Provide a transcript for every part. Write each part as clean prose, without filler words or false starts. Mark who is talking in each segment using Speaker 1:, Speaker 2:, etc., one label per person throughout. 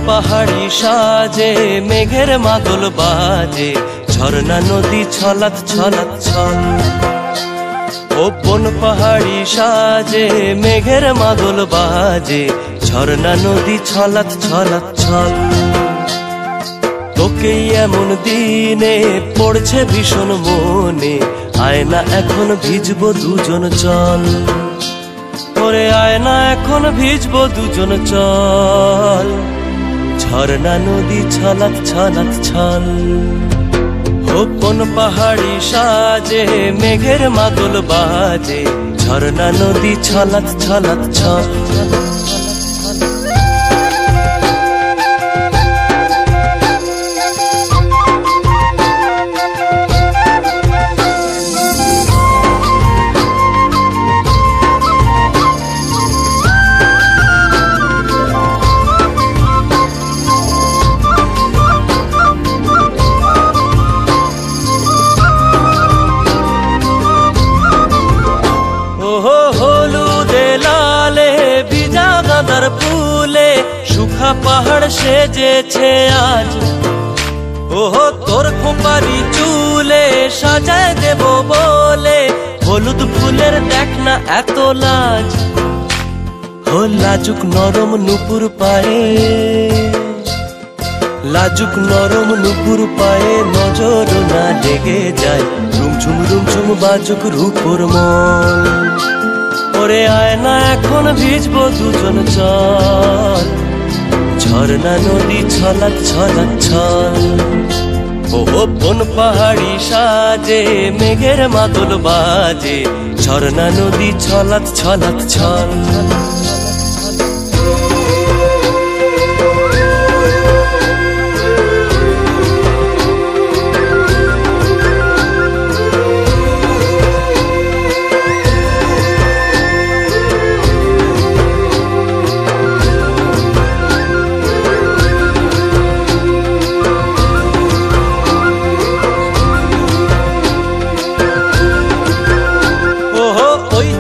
Speaker 1: পাহাড়ি সাজে মেঘের মাদল বাজে, ঝর্ণা নদী ছলাৎ ছলাৎ ছল। ও বন পাহাড়ি সাজে মেঘের মাদল বাজে, ঝর্ণা নদী ছলাৎ ছলাৎ ছল। তোকে এমন দিনে পড়ছে ভীষণ মনে, আয়না এখন ভিজবো দুজন চল। ওরে আয়না এখন ভিজবো দুজন চল, ঝর্ণা নদী ছলাৎ ছলাৎ ছল। ও কোন পাহাড়ি সাজে মেঘের মাদল বাজে, ঝর্ণা নদী ছলাৎ ছলাৎ ছল। ফুলে সুখা পাহাড় সেজেছে আজ, ওহো তোর খোঁপারি চুলে সাজায় দেব বলে, হলুদ ফুলের দেখ না এত লাজ। ও লাজুক নরম নুপুর পায়ে, লাজুক নরম নুপুর পায়ে নজর না লেগে যায়, রুমঝুম রুমঝুম বাজুক রূপর মন। ওরে আয়না এখন ভিজবো দুজন চল, ঝর্ণা নদী ছলাৎ ছলাৎ ছল। ও বন পাহাড়ি সাজে মেঘের মাদল বাজে, ঝর্ণা নদী ছলাৎ ছলাৎ ছল।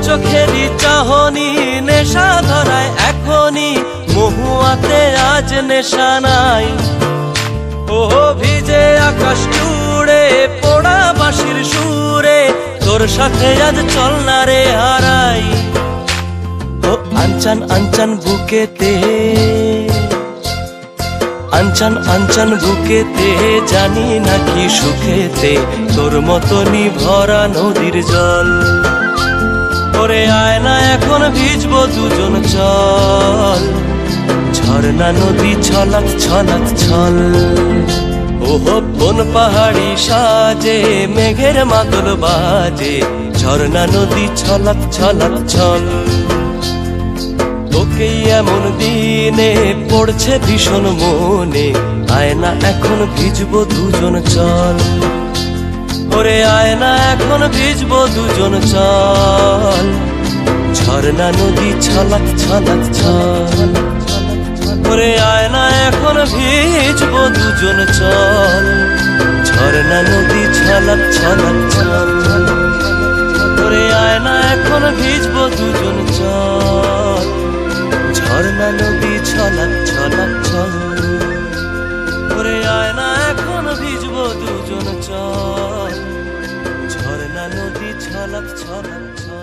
Speaker 1: চোখেরই চাহনি নেশা ধরায় এখনই, মহুয়াতে আজ নেশা নাই। ও ভিজে আকাশ জুড়ে পোড়া বাঁশির সুরে, তোর সাথে আজ চল না রে হারাই। ও আনচান আনচান বুকেতে, আনচান আনচান বুকেতে, জানি নাকি সুখেতে তোর মতনই ভরা নদীর জল। ওরে আয়না এখন ভিজবো দুজন চল, ঝর্ণা নদী ছলাৎ ছলাৎ ছল। ওহো বন পাহাড়ি সাজে মেঘের মাদল বাজে, ঝর্ণা নদী ছলাৎ ছলাৎ ছল। তোকে এমন দিনে পড়ছে ভীষণ মনে, আয়না এখন ভিজবো দুজন চল। ওরে আয়না এখন ভিজবো দুজন চল, ঝর্ণা নদী ছলাৎ ছলাৎ ছল। ওরে আয়না এখন ভিজবো দুজন চল, ঝর্ণা নদী ছলাৎ ছলাৎ ছল। ওরে আয়না এখন ভিজবো দুজন চল, ঝর্ণা নদী ছলাৎ ছলাৎ ছল। ওরে আয়না এখন ভিজবো দুজন চল, ঝর্ণা নদী ছলাৎ ছলাৎ ছল।